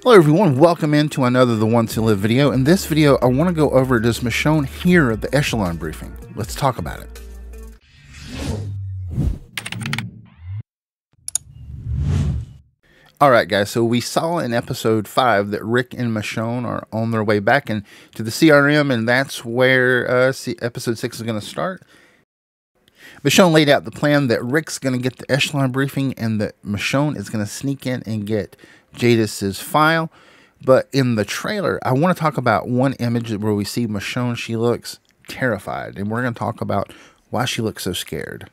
Hello everyone, welcome into another The Ones Who Live video. In this video, I want to go over, does Michonne hear the echelon briefing? Let's talk about it. Alright guys, so we saw in episode 5 that Rick and Michonne are on their way back into the CRM, and that's where episode 6 is going to start. Michonne laid out the plan that Rick's going to get the echelon briefing and that Michonne is going to sneak in and get Jadis's file. But in the trailer, I want to talk about one image where we see Michonne. She looks terrified, and we're going to talk about why she looks so scared.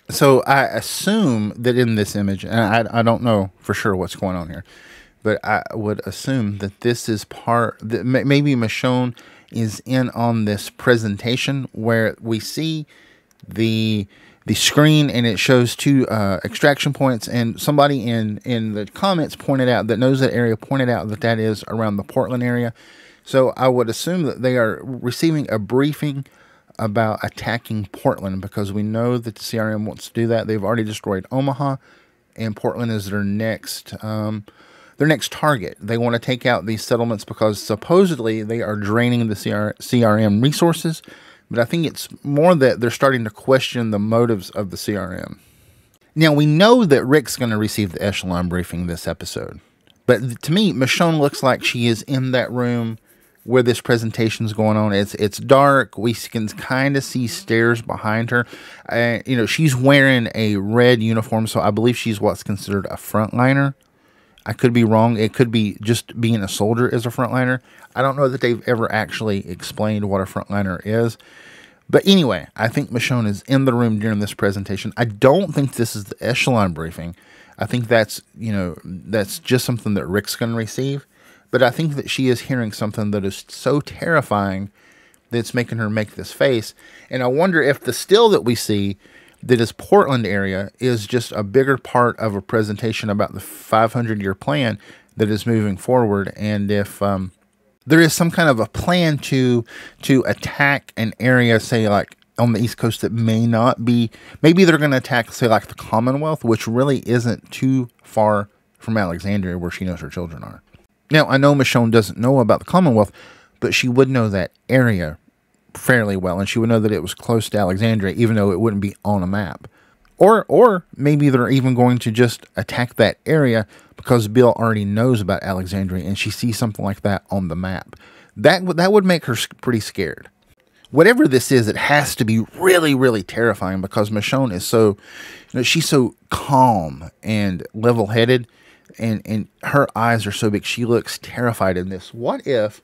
So I assume that in this image, and I don't know for sure what's going on here, but I would assume that this is that maybe Michonne is in on this presentation where we see the screen and it shows two extraction points, and somebody in the comments pointed out, that knows that area, pointed out that that is around the Portland area. So I would assume that they are receiving a briefing about attacking Portland, because we know that the CRM wants to do that. They've already destroyed Omaha, and Portland is their next target. They want to take out these settlements because supposedly they are draining the CRM resources. But I think it's more that they're starting to question the motives of the CRM. Now, we know that Rick's going to receive the echelon briefing this episode. But to me, Michonne looks like she is in that room where this presentation is going on. It's dark. We can kind of see stairs behind her. She's wearing a red uniform, so I believe she's what's considered a frontliner. I could be wrong. It could be just being a soldier is a frontliner. I don't know that they've ever actually explained what a frontliner is. But anyway, I think Michonne is in the room during this presentation. I don't think this is the echelon briefing. I think that's just something that Rick's going to receive. But I think that she is hearing something that is so terrifying that it's making her make this face. And I wonder if the still that we see that is Portland area is just a bigger part of a presentation about the 500-year plan that is moving forward, and if there is some kind of a plan to attack an area, say like on the East Coast, that may not be, maybe they're going to attack, say, like the Commonwealth, which really isn't too far from Alexandria, where she knows her children are. Now, I know Michonne doesn't know about the Commonwealth, but she would know that area fairly well, and she would know that it was close to Alexandria, even though it wouldn't be on a map. Or maybe they're even going to just attack that area because Bill already knows about Alexandria and she sees something like that on the map. That would make her pretty scared. Whatever this is, it has to be really, really terrifying, because Michonne is so, she's so calm and level-headed, and her eyes are so big. She looks terrified in this. What if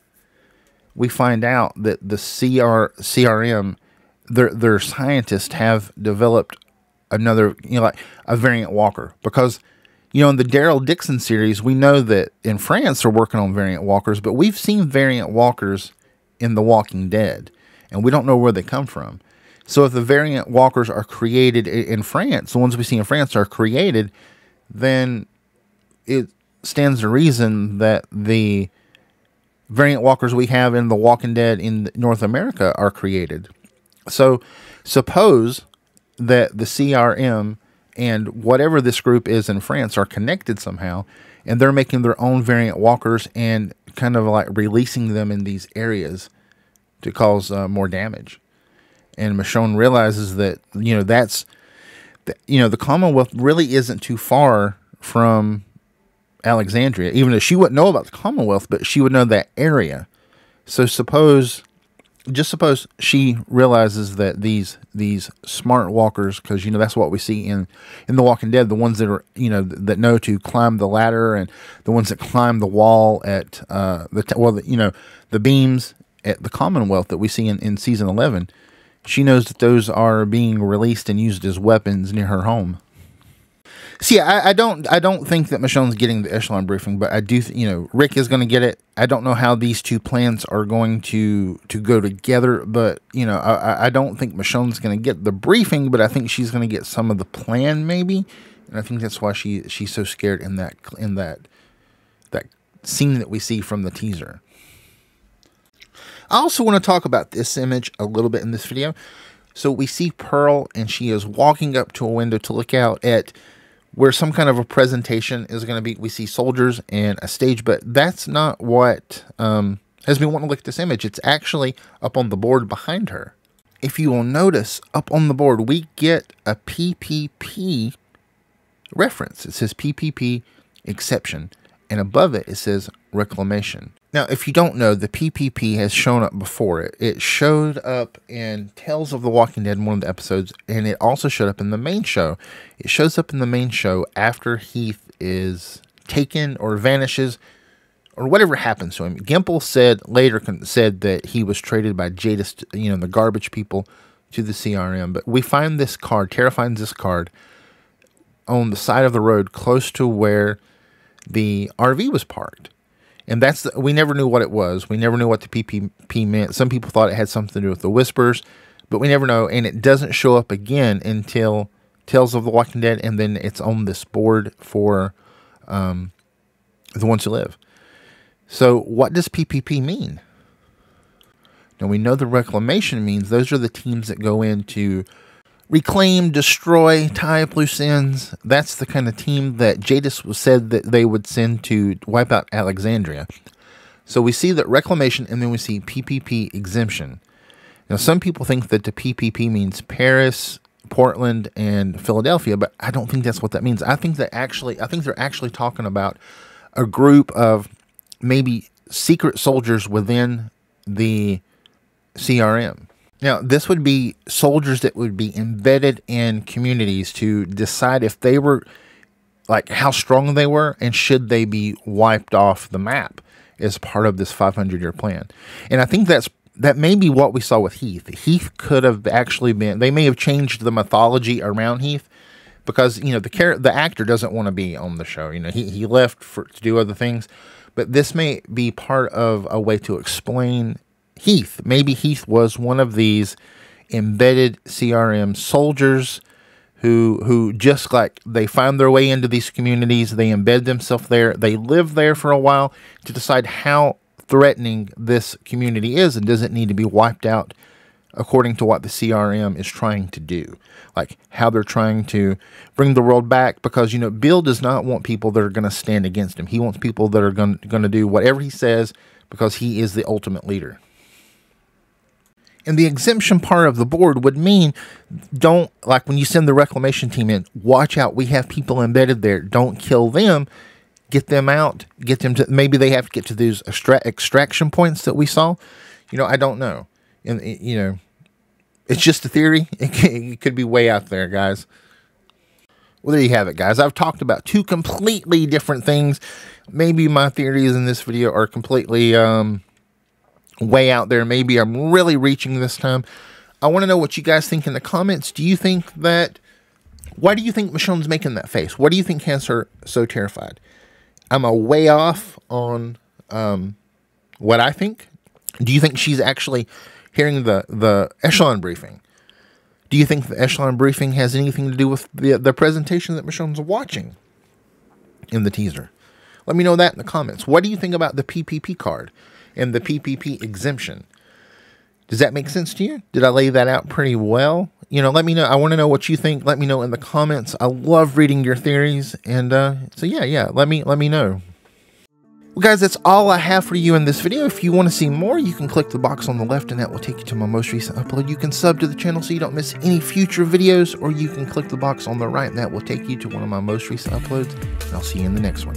we find out that the CRM, their scientists have developed another, like a variant walker? Because, in the Daryl Dixon series, we know that in France they're working on variant walkers, but we've seen variant walkers in The Walking Dead, and we don't know where they come from. So if the variant walkers are created in France, the ones we see in France are created, then it stands to reason that the variant walkers we have in The Walking Dead in North America are created. So suppose that the CRM and whatever this group is in France are connected somehow, and they're making their own variant walkers and kind of like releasing them in these areas to cause more damage. And Michonne realizes that, the Commonwealth really isn't too far from Alexandria, even though she wouldn't know about the Commonwealth, but she would know that area. So suppose she realizes that these smart walkers, because that's what we see in The Walking Dead, the ones that are that know to climb the ladder, and the ones that climb the wall at the beams at the Commonwealth that we see in season 11. She knows that those are being released and used as weapons near her home. See, I don't think that Michonne's getting the echelon briefing, but I do, Rick is going to get it. I don't know how these two plans are going to go together, but, I don't think Michonne's going to get the briefing, but I think she's going to get some of the plan, maybe. And I think that's why she's so scared in that scene that we see from the teaser. I also want to talk about this image a little bit in this video. So we see Pearl, and she is walking up to a window to look out at where some kind of a presentation is going to be. We see soldiers and a stage, but that's not what has me wanting to look at this image. It's actually up on the board behind her. If you will notice, up on the board, we get a PPP reference. It says PPP exception, and above it, it says reclamation. Now, if you don't know, the PPP has shown up before. It showed up in Tales of the Walking Dead, one of the episodes, and it also showed up in the main show. It shows up in the main show after Heath is taken or vanishes, or whatever happens to him. Gimple later said that he was traded by Jadis, the garbage people, to the CRM. But we find this card, Tara finds this card on the side of the road close to where the RV was parked. And we never knew what it was. We never knew what the PPP meant. Some people thought it had something to do with the Whispers, but we never know. And it doesn't show up again until Tales of the Walking Dead, and then it's on this board for the ones who live. So what does PPP mean? Now, we know the reclamation means those are the teams that go in to reclaim, destroy, tie up loose ends. That's the kind of team that Jadis said that they would send to wipe out Alexandria. So we see that reclamation, and then we see PPP exemption. Now, some people think that the PPP means Paris, Portland, and Philadelphia, but I don't think that's what that means. I think they're actually talking about a group of maybe secret soldiers within the CRM. Now, this would be soldiers that would be embedded in communities to decide if they were, like, how strong they were, and should they be wiped off the map as part of this 500-year plan. And I think that may be what we saw with Heath. Heath could have actually been, they may have changed the mythology around Heath, because, the actor doesn't want to be on the show. He left to do other things. But this may be part of a way to explain Heath. Maybe Heath was one of these embedded CRM soldiers who just like they find their way into these communities, they embed themselves there, they live there for a while to decide how threatening this community is, and does it need to be wiped out according to what the CRM is trying to do, like how they're trying to bring the world back. Because Bill does not want people that are going to stand against him. He wants people that are going to do whatever he says, because he is the ultimate leader. And the exemption part of the board would mean, don't, like when you send the reclamation team in, watch out, we have people embedded there. Don't kill them. Get them out. Get them to, maybe they have to get to those extraction points that we saw. I don't know. And, it's just a theory. It could be way out there, guys. Well, there you have it, guys. I've talked about two completely different things. Maybe my theories in this video are completely way out there. Maybe I'm really reaching this time. I want to know what you guys think in the comments. Do you think that, why do you think Michonne's making that face? What do you think has her so terrified? I'm a way off on what I think. Do you think she's actually hearing the echelon briefing? Do you think the echelon briefing has anything to do with the presentation that Michonne's watching in the teaser? Let me know that in the comments. What do you think about the PPP card and the PPP exemption? Does that make sense to you? Did I lay that out pretty well? Let me know. I want to know what you think. Let me know in the comments. I love reading your theories. And so yeah, let me know. Well, guys, that's all I have for you in this video. If you want to see more, you can click the box on the left, and that will take you to my most recent upload. You can sub to the channel so you don't miss any future videos, or you can click the box on the right, and that will take you to one of my most recent uploads. And I'll see you in the next one.